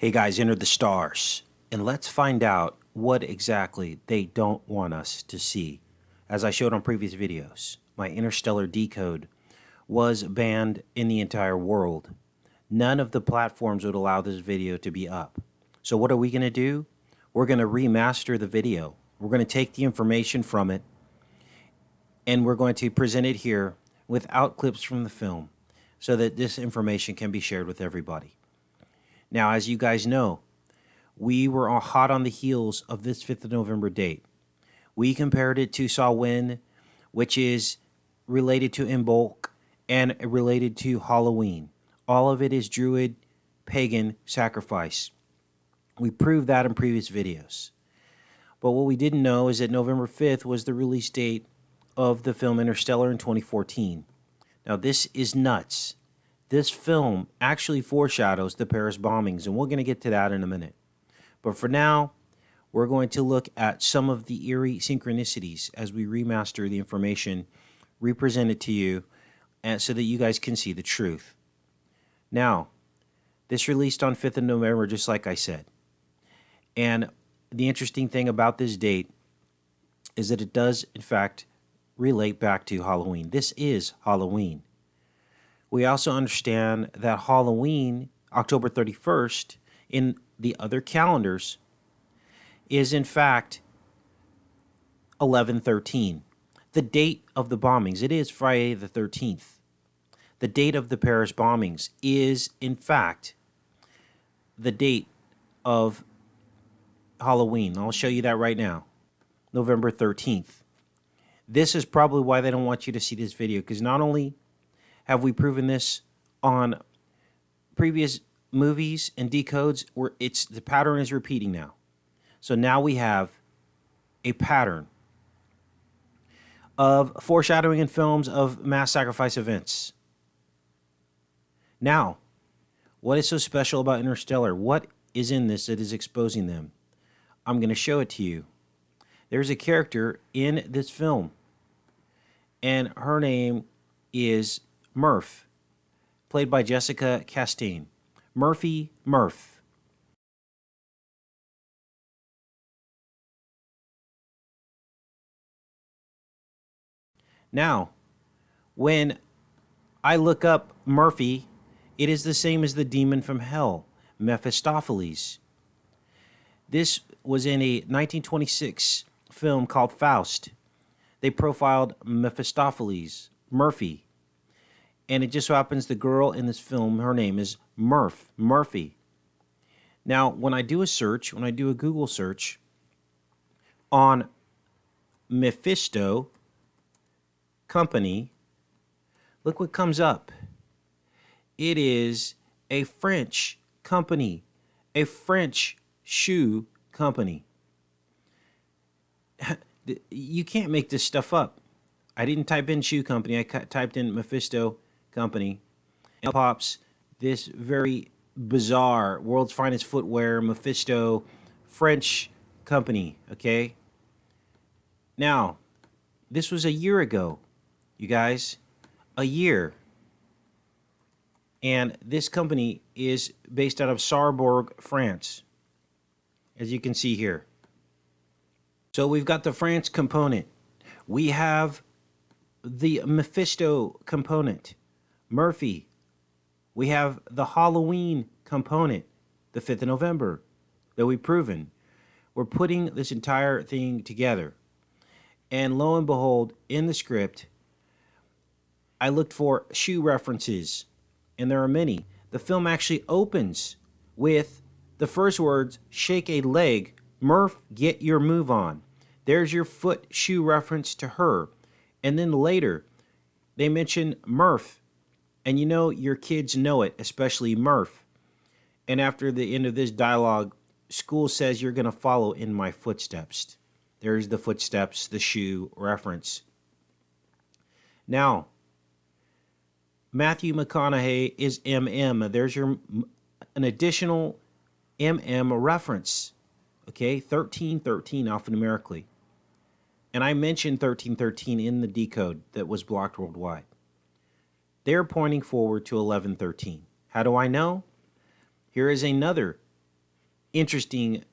Hey guys, enter the stars, and let's find out what exactly they don't want us to see. As I showed on previous videos, my Interstellar decode was banned in the entire world. None of the platforms would allow this video to be up. So what are we going to do? We're going to remaster the video. We're going to take the information from it, and we're going to present it here without clips from the film so that this information can be shared with everybody. Now, as you guys know, we were all hot on the heels of this 5th of November date. We compared it to Samhain, which is related to Imbolc and related to Halloween. All of it is Druid, pagan sacrifice. We proved that in previous videos. But what we didn't know is that November 5th was the release date of the film Interstellar in 2014. Now, this is nuts. This film actually foreshadows the Paris bombings, and we're going to get to that in a minute. But for now, we're going to look at some of the eerie synchronicities as we remaster the information, represent it to you, and so that you guys can see the truth. Now, this released on 5th of November, just like I said. And the interesting thing about this date is that it does, in fact, relate back to Halloween. This is Halloween. We also understand that Halloween, October 31st, in the other calendars, is in fact 11/13. The date of the bombings, it is Friday the 13th. The date of the Paris bombings is in fact the date of Halloween. I'll show you that right now. November 13th. This is probably why they don't want you to see this video, because not only have we proven this on previous movies and decodes where the pattern is repeating now. So now we have a pattern of foreshadowing in films of mass sacrifice events. Now, what is so special about Interstellar? What is in this that is exposing them? I'm going to show it to you. There's a character in this film, and her name is Murph, played by Jessica Chastain. Murph. Now, when I look up Murphy, it is the same as the demon from hell, Mephistopheles. This was in a 1926 film called Faust. They profiled Mephistopheles, Murphy. And it just so happens the girl in this film, her name is Murphy. Now, when I do a Google search on Mephisto Company, look what comes up. It is a French company, a French shoe company. You can't make this stuff up. I didn't type in shoe company, I typed in Mephisto Company, and pops this very bizarre world's finest footwear Mephisto French company. Okay, now this was a year ago, you guys, a year, and this company is based out of Sarrebourg, France, as you can see here. So we've got the France component, we have the Mephisto component, Murphy. We have the Halloween component, the 5th of November, that we've proven. We're putting this entire thing together. And lo and behold, in the script, I looked for shoe references, and there are many. The film actually opens with the first words, shake a leg, Murph, get your move on. There's your foot shoe reference to her. And then later, they mention Murph. And you know, your kids know it, especially Murph. And after the end of this dialogue, school says you're going to follow in my footsteps. There's the footsteps, the shoe reference. Now, Matthew McConaughey is MM. There's an additional MM reference. Okay, 1313 alphanumerically. And I mentioned 1313 in the decode that was blocked worldwide. They're pointing forward to 1113. How do I know? Here is another interesting,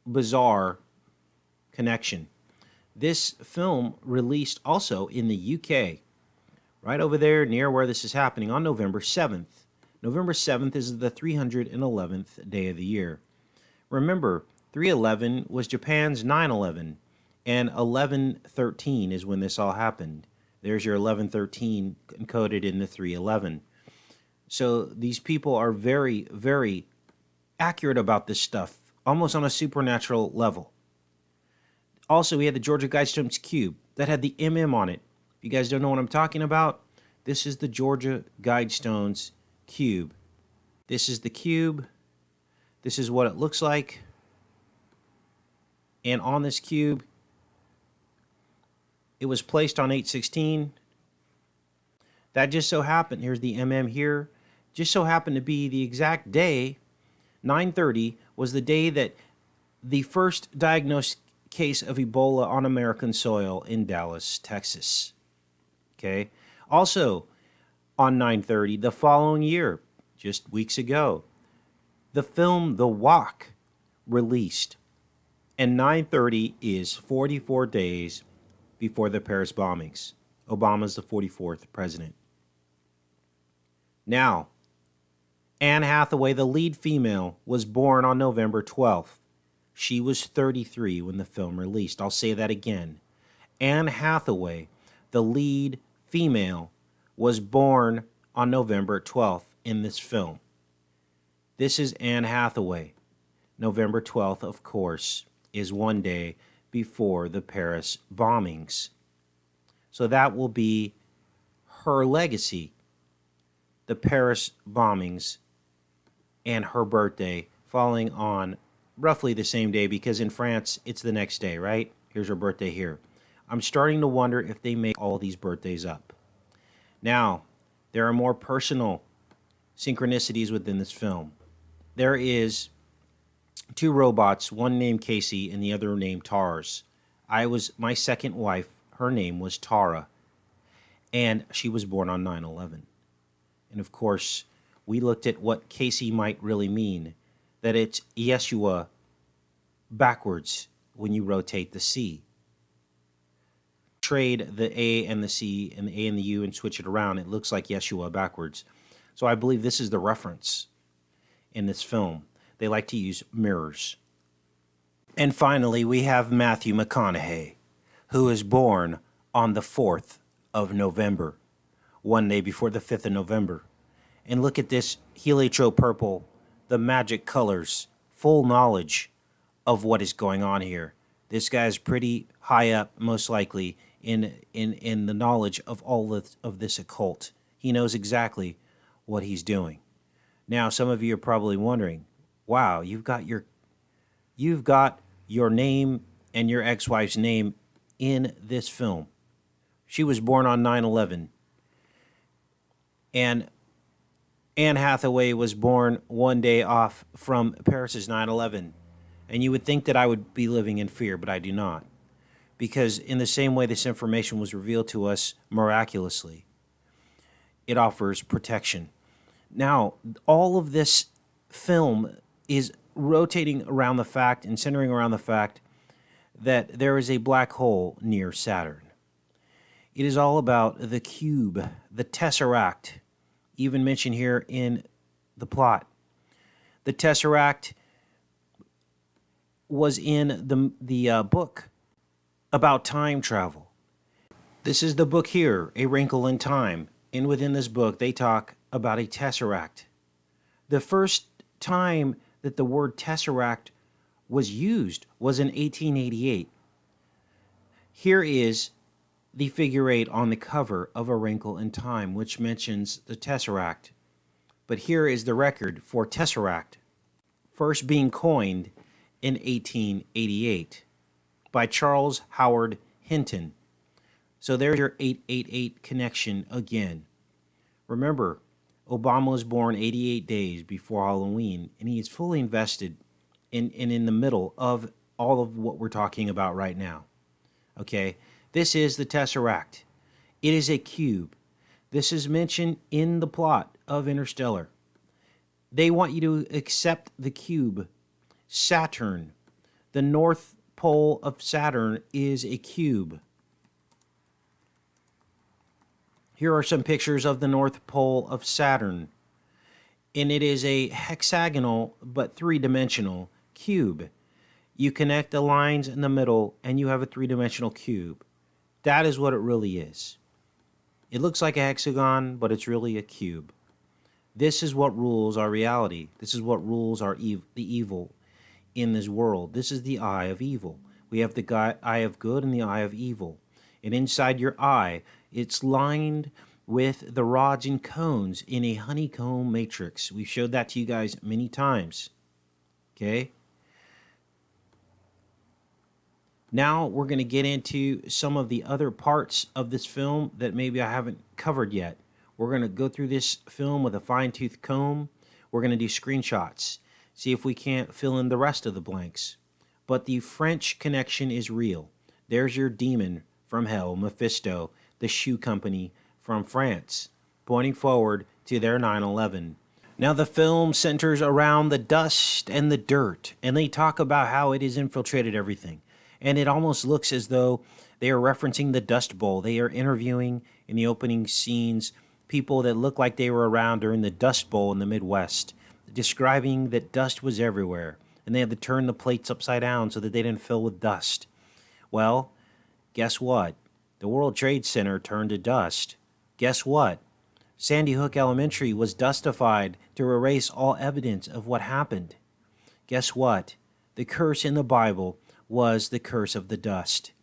bizarre connection. This film released also in the UK, right over there near where this is happening, on November 7th. November 7th is the 311th day of the year. Remember, 311 was Japan's 9/11, and 11/13 is when this all happened. There's your 11/13 encoded in the 311. So these people are very, very accurate about this stuff, almost on a supernatural level. Also, we had the Georgia Guidestones Cube that had the MM on it. If you guys don't know what I'm talking about, this is the Georgia Guidestones Cube. This is the cube. This is what it looks like. And on this cube, it was placed on 8/16. That just so happened, here's the MM here, just so happened to be the exact day, 9/30, was the day that the first diagnosed case of Ebola on American soil in Dallas, Texas. Okay. Also, on 9/30, the following year, just weeks ago, the film The Walk released. And 9/30 is 44 days before the Paris bombings. Obama's the 44th president. Now, Anne Hathaway, the lead female, was born on November 12th. She was 33 when the film released. I'll say that again. Anne Hathaway, the lead female, was born on November 12th in this film. This is Anne Hathaway. November 12th, of course, is one day before the Paris bombings. So that will be her legacy, the Paris bombings, and her birthday falling on roughly the same day, because in France, it's the next day, right? Here's her birthday here. I'm starting to wonder if they make all these birthdays up. Now, there are more personal synchronicities within this film. There is two robots, one named Casey and the other named Tars. My second wife, her name was Tara, and she was born on 9/11. And of course, we looked at what Casey might really mean, that it's Yeshua backwards when you rotate the C. Trade the A and the C and the A and the U and switch it around, it looks like Yeshua backwards. So I believe this is the reference in this film. They like to use mirrors. And finally, we have Matthew McConaughey, who is born on the 4th of November, one day before the 5th of November. And look at this heliotrope purple, the magic colors, full knowledge of what is going on here. This guy's pretty high up, most likely, in the knowledge of all of this occult. He knows exactly what he's doing. Now, some of you are probably wondering, wow, you've got your name and your ex-wife's name in this film. She was born on 9/11. And Anne Hathaway was born one day off from Paris's 9/11. And you would think that I would be living in fear, but I do not. Because in the same way this information was revealed to us miraculously, it offers protection. Now, all of this film is rotating around the fact and centering around the fact that there is a black hole near Saturn. It is all about the cube, the tesseract, even mentioned here in the plot. The tesseract was in the book about time travel. This is the book here, A Wrinkle in Time. And within this book, they talk about a tesseract. The first time that the word tesseract was used was in 1888. Here is the figure 8 on the cover of A Wrinkle in Time, which mentions the tesseract. But here is the record for tesseract, first being coined in 1888 by Charles Howard Hinton. So there's your 888 connection again. Remember, Obama was born 88 days before Halloween, and he is fully invested in the middle of all of what we're talking about right now. Okay, this is the tesseract. It is a cube. This is mentioned in the plot of Interstellar. They want you to accept the cube. Saturn. The north pole of Saturn is a cube. Here are some pictures of the north pole of Saturn. And it is a hexagonal but three-dimensional cube. You connect the lines in the middle and you have a three-dimensional cube. That is what it really is. It looks like a hexagon, but it's really a cube. This is what rules our reality. This is what rules the evil in this world. This is the eye of evil. We have the eye of good and the eye of evil. And inside your eye, it's lined with the rods and cones in a honeycomb matrix. We've showed that to you guys many times. Okay? Now we're going to get into some of the other parts of this film that maybe I haven't covered yet. We're going to go through this film with a fine-tooth comb. We're going to do screenshots. See if we can't fill in the rest of the blanks. But the French connection is real. There's your demon from hell, Mephisto, the shoe company from France, pointing forward to their 9/11. Now the film centers around the dust and the dirt, and they talk about how it has infiltrated everything. And it almost looks as though they are referencing the Dust Bowl. They are interviewing in the opening scenes people that look like they were around during the Dust Bowl in the Midwest, describing that dust was everywhere, and they had to turn the plates upside down so that they didn't fill with dust. Well, guess what? The World Trade Center turned to dust. Guess what? Sandy Hook Elementary was dustified to erase all evidence of what happened. Guess what? The curse in the Bible was the curse of the dust.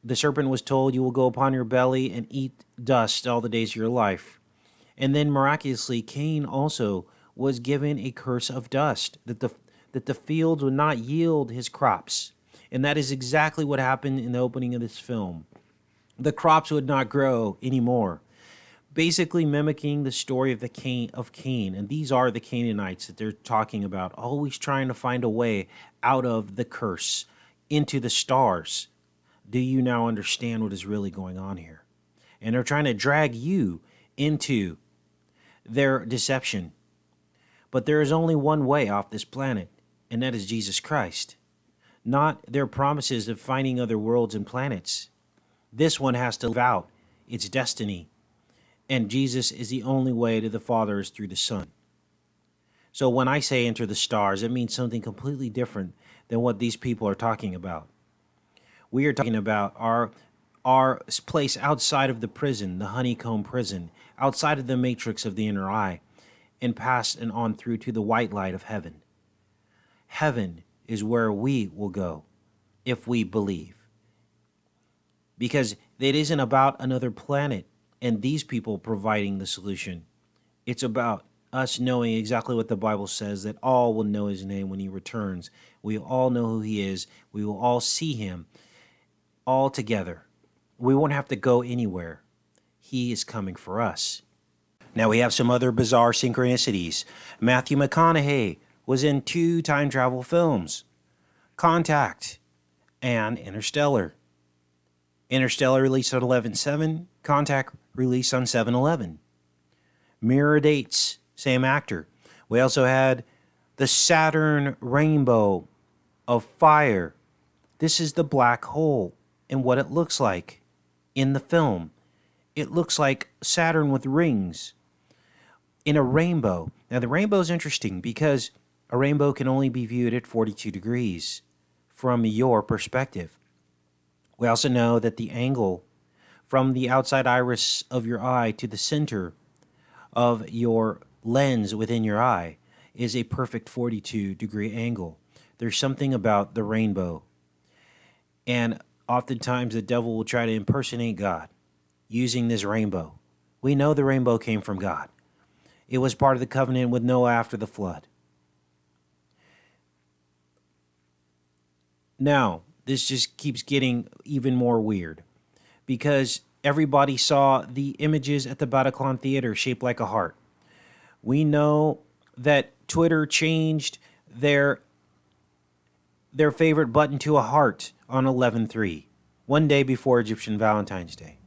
The serpent was told, you will go upon your belly and eat dust all the days of your life. And then miraculously, Cain also was given a curse of dust, that the fields would not yield his crops. And that is exactly what happened in the opening of this film. The crops would not grow anymore, basically mimicking the story of Cain. And these are the Canaanites that they're talking about, always trying to find a way out of the curse, into the stars. Do you now understand what is really going on here? And they're trying to drag you into their deception. But there is only one way off this planet, and that is Jesus Christ. Not their promises of finding other worlds and planets. This one has to live out its destiny. And Jesus is the only way to the Father is through the Son. So when I say enter the stars, it means something completely different than what these people are talking about. We are talking about our place outside of the prison, the honeycomb prison, outside of the matrix of the inner eye, and past and on through to the white light of heaven. Heaven is where we will go if we believe. Because it isn't about another planet and these people providing the solution. It's about us knowing exactly what the Bible says, that all will know his name when he returns. We all know who he is. We will all see him all together. We won't have to go anywhere. He is coming for us. Now we have some other bizarre synchronicities. Matthew McConaughey was in 2 time travel films, Contact and Interstellar. Interstellar released on 11/7, Contact released on 7/11. Mirror dates, same actor. We also had the Saturn rainbow of fire. This is the black hole and what it looks like in the film. It looks like Saturn with rings in a rainbow. Now the rainbow is interesting because a rainbow can only be viewed at 42 degrees from your perspective. We also know that the angle from the outside iris of your eye to the center of your lens within your eye is a perfect 42-degree angle. There's something about the rainbow. And oftentimes the devil will try to impersonate God using this rainbow. We know the rainbow came from God. It was part of the covenant with Noah after the flood. Now, this just keeps getting even more weird because everybody saw the images at the Bataclan Theater shaped like a heart. We know that Twitter changed their favorite button to a heart on 11/3, one day before Egyptian Valentine's Day.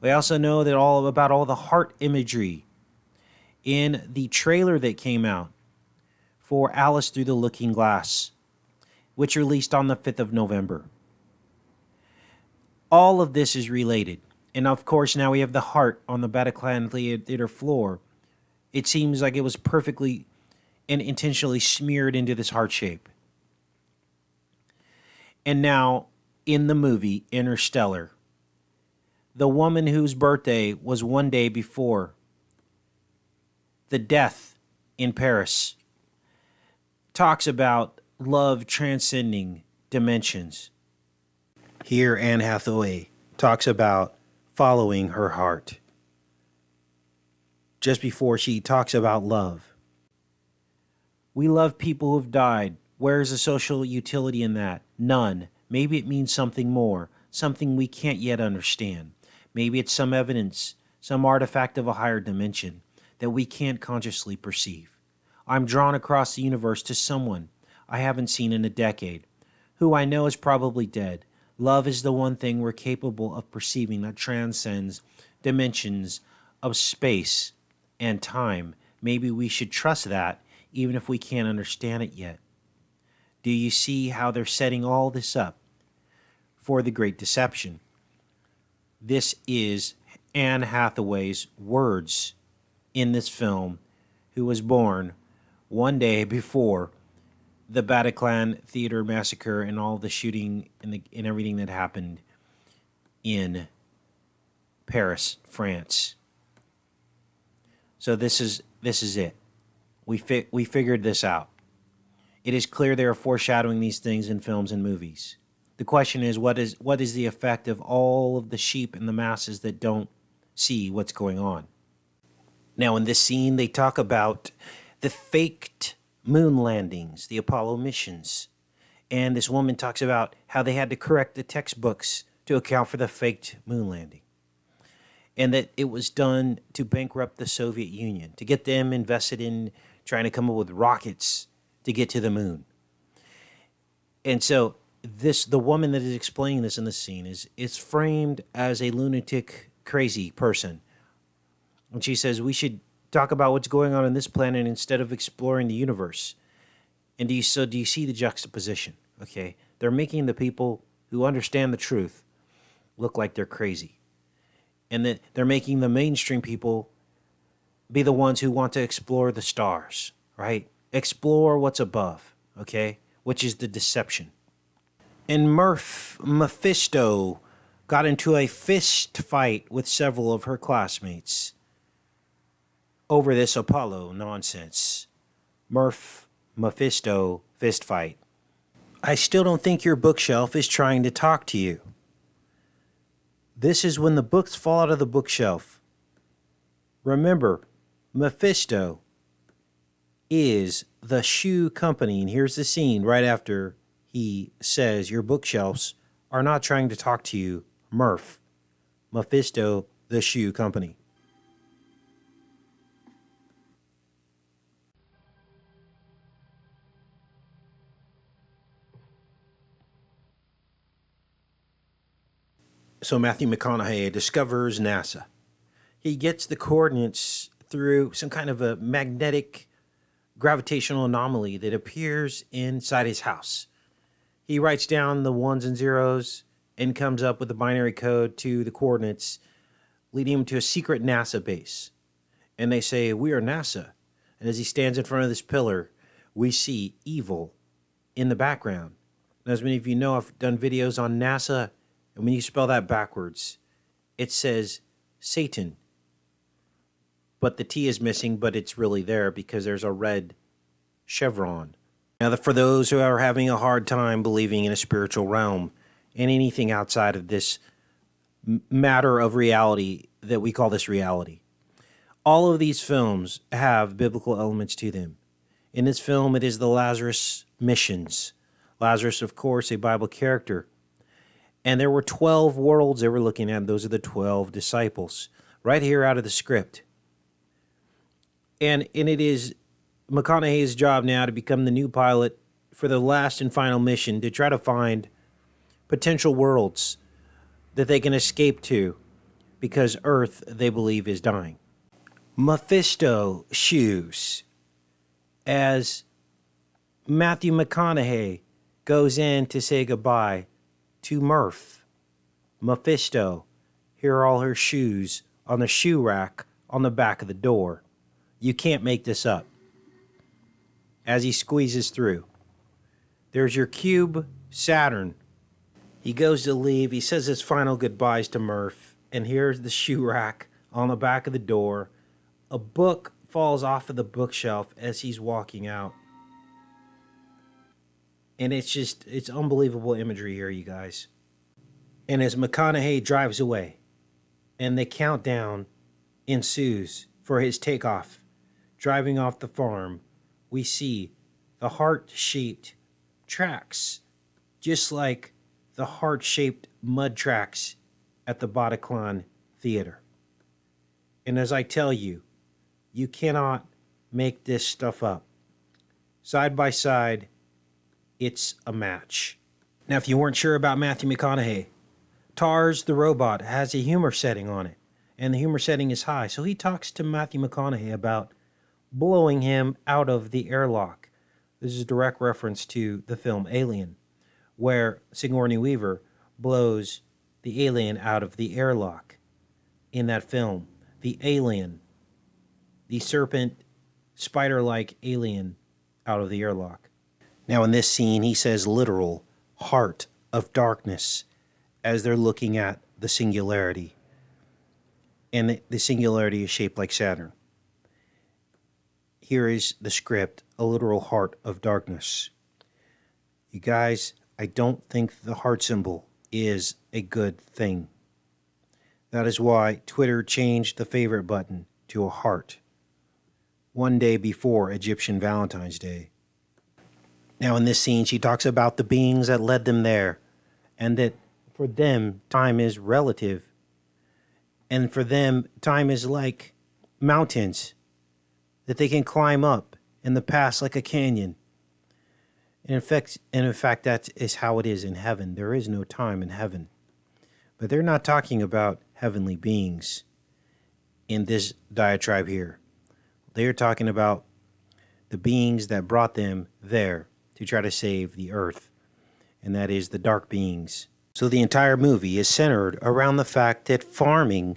We also know that all the heart imagery in the trailer that came out for Alice Through the Looking Glass, which released on the 5th of November. All of this is related. And of course, now we have the heart on the Bataclan Theater floor. It seems like it was perfectly and intentionally smeared into this heart shape. And now, in the movie Interstellar, the woman whose birthday was one day before the death in Paris talks about love transcending dimensions. Here, Anne Hathaway talks about following her heart just before she talks about love. We love people who've died. Where's the social utility in that? None. Maybe it means something more, something we can't yet understand. Maybe it's some evidence, some artifact of a higher dimension that we can't consciously perceive. I'm drawn across the universe to someone I haven't seen in a decade, who I know is probably dead. Love is the one thing we're capable of perceiving that transcends dimensions of space and time. Maybe we should trust that, even if we can't understand it yet. Do you see how they're setting all this up for the great deception? This is Anne Hathaway's words in this film, who was born one day before the Bataclan Theater massacre and all the shooting and everything that happened in Paris, France. So this is it. We figured this out. It is clear they are foreshadowing these things in films and movies. The question is, what is the effect of all of the sheep and the masses that don't see what's going on? Now, in this scene, they talk about the faked moon landings, the Apollo missions. And this woman talks about how they had to correct the textbooks to account for the faked moon landing. And that it was done to bankrupt the Soviet Union, to get them invested in trying to come up with rockets to get to the moon. And so the woman that is explaining this in the scene is framed as a lunatic, crazy person. And she says we should talk about what's going on this planet instead of exploring the universe. And do you see the juxtaposition? Okay, they're making the people who understand the truth look like they're crazy. And that they're making the mainstream people be the ones who want to explore the stars, right? Explore what's above, okay? Which is the deception. And Mephisto got into a fist fight with several of her classmates over this Apollo nonsense. Mephisto fist fight. I still don't think your bookshelf is trying to talk to you. This is when the books fall out of the bookshelf. Remember, Mephisto is the shoe company. And here's the scene right after he says your bookshelves are not trying to talk to you, Mephisto, the shoe company. So Matthew McConaughey discovers NASA. He gets the coordinates through some kind of a magnetic gravitational anomaly that appears inside his house. He writes down the ones and zeros and comes up with the binary code to the coordinates, leading him to a secret NASA base. And they say, "We are NASA." And as he stands in front of this pillar, we see evil in the background. And as many of you know, I've done videos on NASA, and when you spell that backwards, it says Satan. But the T is missing, but it's really there because there's a red chevron. Now, for those who are having a hard time believing in a spiritual realm and anything outside of this matter of reality that we call this reality, all of these films have biblical elements to them. In this film, it is the Lazarus missions. Lazarus, of course, a Bible character. And there were 12 worlds they were looking at. Those are the 12 disciples. Right here out of the script. And it is McConaughey's job now to become the new pilot for the last and final mission to try to find potential worlds that they can escape to because Earth, they believe, is dying. Mephisto shoes as Matthew McConaughey goes in to say goodbye to Murph. Mephisto, here are all her shoes on the shoe rack on the back of the door. You can't make this up. As he squeezes through, there's your cube Saturn. He goes to leave. He says his final goodbyes to Murph. And here's the shoe rack on the back of the door. A book falls off of the bookshelf as he's walking out. And it's unbelievable imagery here, you guys. And as McConaughey drives away, and the countdown ensues for his takeoff, driving off the farm, we see the heart-shaped tracks, just like the heart-shaped mud tracks at the Bataclan Theater. And as I tell you, you cannot make this stuff up. Side by side, it's a match. Now, if you weren't sure about Matthew McConaughey, Tars the robot has a humor setting on it, and the humor setting is high. So he talks to Matthew McConaughey about blowing him out of the airlock. This is a direct reference to the film Alien, where Sigourney Weaver blows the alien out of the airlock. In that film, the alien, the serpent, spider-like alien out of the airlock. Now in this scene, he says literal heart of darkness as they're looking at the singularity. And the singularity is shaped like Saturn. Here is the script, a literal heart of darkness. You guys, I don't think the heart symbol is a good thing. That is why Twitter changed the favorite button to a heart one day before Egyptian Valentine's Day. Now in this scene, she talks about the beings that led them there, and that for them, time is relative. And for them, time is like mountains that they can climb up in the past like a canyon. And in fact, that is how it is in heaven. There is no time in heaven. But they're not talking about heavenly beings in this diatribe here. They are talking about the beings that brought them there to try to save the earth, and that is the dark beings. So the entire movie is centered around the fact that farming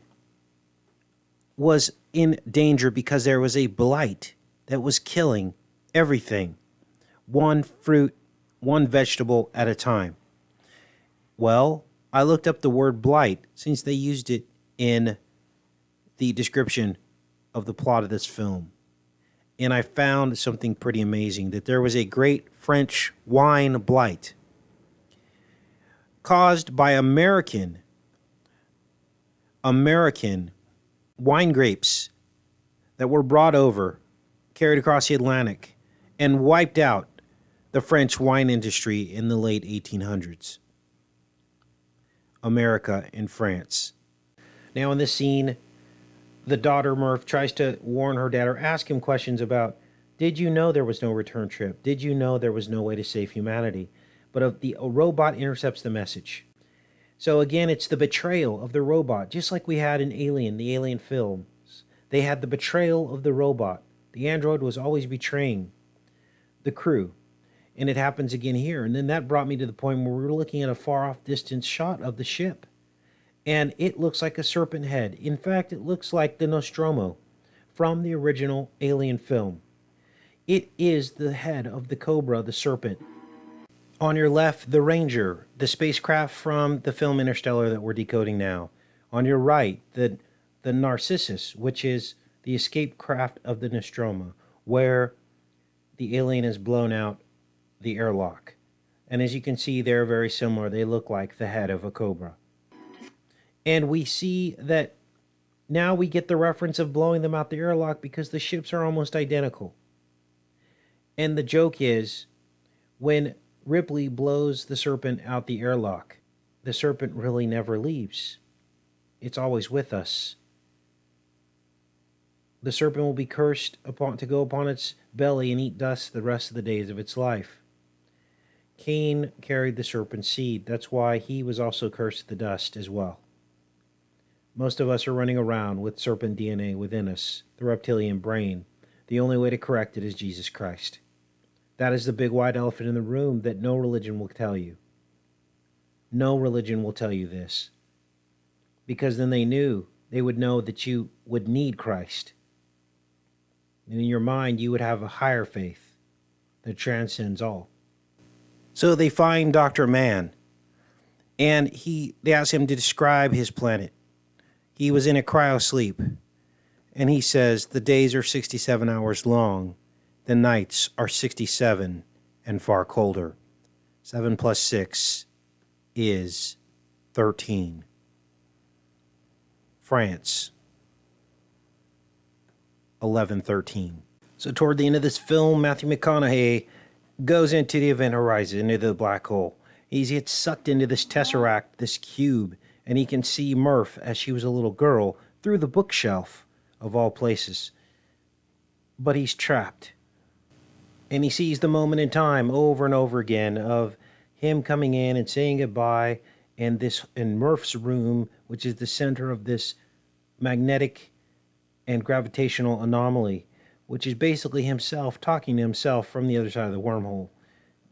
was in danger because there was a blight that was killing everything, one fruit, one vegetable at a time. Well, I looked up the word blight since they used it in the description of the plot of this film. And I found something pretty amazing, that there was a great French wine blight caused by American wine grapes that were brought over, carried across the Atlantic, and wiped out the French wine industry in the late 1800s. America and France. Now in this scene, the daughter, Murph, tries to warn her dad or ask him questions about, did you know there was no return trip? Did you know there was no way to save humanity? But a robot intercepts the message. So again, it's the betrayal of the robot, just like we had in Alien, the Alien films. They had the betrayal of the robot. The android was always betraying the crew. And it happens again here. And then that brought me to the point where we were looking at a far-off distance shot of the ship. And it looks like a serpent head. In fact, it looks like the Nostromo from the original Alien film. It is the head of the Cobra, the serpent. On your left, the Ranger, the spacecraft from the film Interstellar that we're decoding now. On your right, the Narcissus, which is the escape craft of the Nostromo, where the alien has blown out the airlock. And as you can see, they're very similar. They look like the head of a cobra. And we see that now we get the reference of blowing them out the airlock because the ships are almost identical. And the joke is, when Ripley blows the serpent out the airlock, the serpent really never leaves. It's always with us. The serpent will be cursed to go upon its belly and eat dust the rest of the days of its life. Cain carried the serpent's seed. That's why he was also cursed to the dust as well. Most of us are running around with serpent DNA within us, the reptilian brain. The only way to correct it is Jesus Christ. That is the big white elephant in the room that no religion will tell you. No religion will tell you this. Because then they would know that you would need Christ. And in your mind, you would have a higher faith that transcends all. So they find Dr. Mann, and they ask him to describe his planet. He was in a cryosleep, and he says the days are 67 hours long, the nights are 67 and far colder. 7 plus 6 is 13. France, 11:13. So toward the end of this film, Matthew McConaughey goes into the event horizon, into the black hole. He gets sucked into this tesseract, this cube, and he can see Murph as she was a little girl through the bookshelf of all places. But he's trapped. And he sees the moment in time over and over again of him coming in and saying goodbye in Murph's room, which is the center of this magnetic and gravitational anomaly, which is basically himself talking to himself from the other side of the wormhole,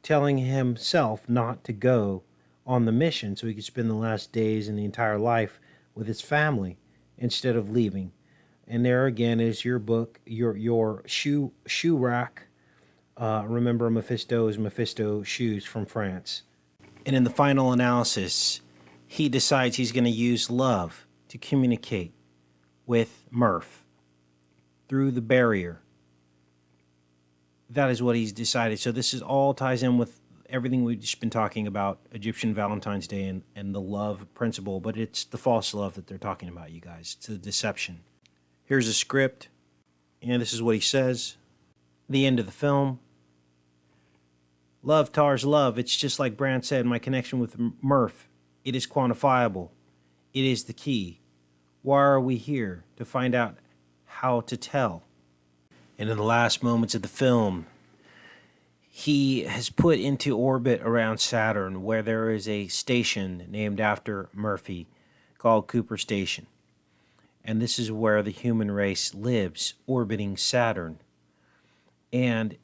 telling himself not to go on the mission so he could spend the last days and the entire life with his family instead of leaving. And there again is your book, your shoe rack. Remember, Mephisto is Mephisto shoes from France. And in the final analysis, he decides he's going to use love to communicate with Murph through the barrier. That is what he's decided. So this all ties in with everything we've just been talking about, Egyptian Valentine's Day and the love principle, but it's the false love that they're talking about, you guys. It's a deception. Here's a script, and this is what he says. The end of the film. Love tars love. It's just like Brand said, my connection with Murph. It is quantifiable. It is the key. Why are we here? To find out how to tell. And in the last moments of the film, he has put into orbit around Saturn, where there is a station named after Murphy called Cooper Station. And this is where the human race lives, orbiting Saturn. And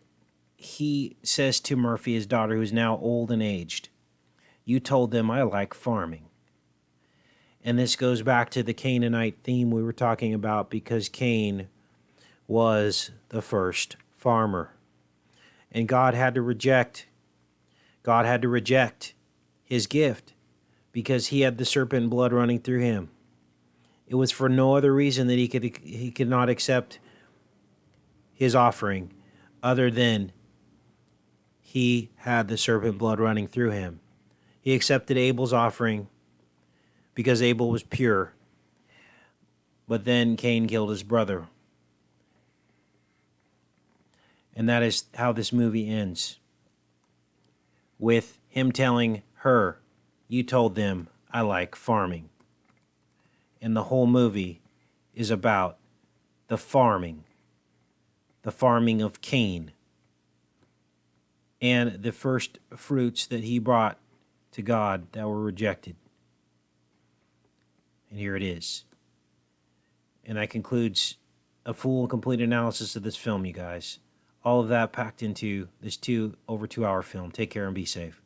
he says to Murphy, his daughter, who is now old and aged, you told them I like farming. And this goes back to the Canaanite theme we were talking about, because Cain was the first farmer. And God had to reject his gift because he had the serpent blood running through him. It was for no other reason that he could not accept his offering other than he had the serpent blood running through him. He accepted Abel's offering because Abel was pure. But then Cain killed his brother. And that is how this movie ends. With him telling her, you told them I like farming. And the whole movie is about the farming of Cain, and the first fruits that he brought to God that were rejected. And here it is. And that concludes a full and complete analysis of this film, you guys. All of that packed into this over 2 hour film. Take care and be safe.